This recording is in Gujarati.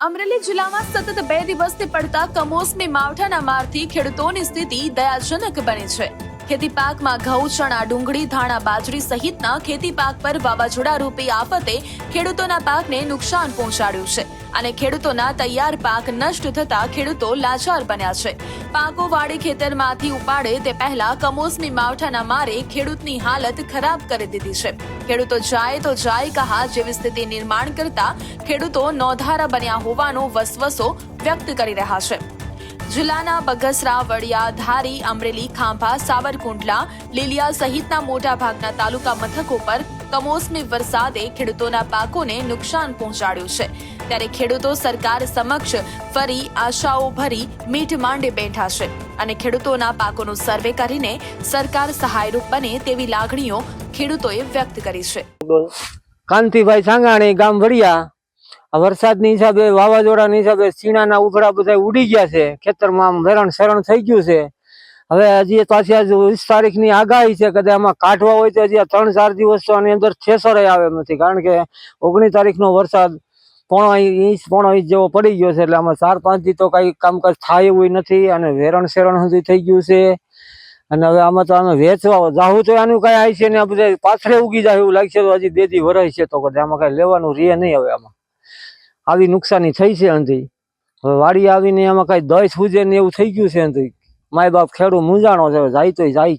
અમરેલી જિલ્લામાં સતત 2 દિવસથી પડતા કમોસમી માવઠાના મારથી ખેડૂતોની સ્થિતિ દયાજનક બની છે। ખેતી પાકમાં ઘઉં, ચણા, ડુંગળી, ધાણા, બાજરી સહિતના ખેતી પાક પર વાવાઝોડા રૂપી આફતે ખેડૂતોના પાકને નુકસાન પહોંચાડ્યું છે અને ખેડૂતોના તૈયાર પાક નષ્ટ થતા ખેડૂતો લાચાર બન્યા છે। પાકો વાડી ખેતરમાંથી ઉપાડે તે પહેલા કમોસમી માવઠાના મારે ખેડૂતની હાલત ખરાબ કરી દીધી છે। ખેડૂતો જાય તો જાય કહા જેવી સ્થિતિ નિર્માણ કરતા ખેડૂતો નોંધારા બન્યા હોવાનો વસવસો વ્યક્ત કરી રહ્યા છે। જિલ્લાના બગસરા, વડિયા, ધારી, અમરેલી, ખાંભા, સાવરકુંડલા, લીલિયા સહિતના મોટા ભાગના તાલુકા મથકો પર કમોસમી વરસાદે ખેડૂતોના પાકોને નુકસાન પહોંચાડ્યું છે। ત્યારે ખેડૂતો સરકાર સમક્ષ ફરી આશાઓ ભરી મીટ માંડે બેઠા છે અને ખેડૂતોના પાકોનો સર્વે કરીને સરકાર સહાયરૂપ બને તેવી લાગણીઓ ખેડૂતોએ વ્યક્ત કરી છે। કાંતિભાઈ સાંગાણી, ગામ વડિયા। વરસાદની હિસાબે, વાવાઝોડાની હિસાબે ચીણાના ઉભરા બધા ઉડી ગયા છે, ખેતરમાં આમ વેરણ શરણ થઈ ગયું છે। હવે હજી પાછી આજ 20 તારીખની આગાહી છે, કદાચ આમાં કાઢવા હોય તો હજી 3-4 દિવસ તો આની અંદર થેસરે આવે એમ નથી, કારણ કે 19 તારીખનો વરસાદ પોણો ઇંચ જેવો પડી ગયો છે, એટલે આમાં 4-5 દી તો કઈ કામકાજ થાય એવું નથી અને વેરણ શેરણ સુધી થઈ ગયું છે। અને હવે આમાં તો આને વેચવા જાવું તો આનું કઈ આવી છે ને આ બધા પાછળ ઉગી જાય એવું લાગશે, તો હજી 2 દી વરાય છે તો કદાચ આમાં કઈ લેવાનું રહે નહીં। હવે આમાં આવી નુકસાની થઈ છે અંધી, હવે વાડી આવીને આમાં કઈ દસ હુજે ને એવું થઈ ગયું છે અંધી, માય બાપ ખેડૂત મૂંઝાણો છે, જાય તો જાય।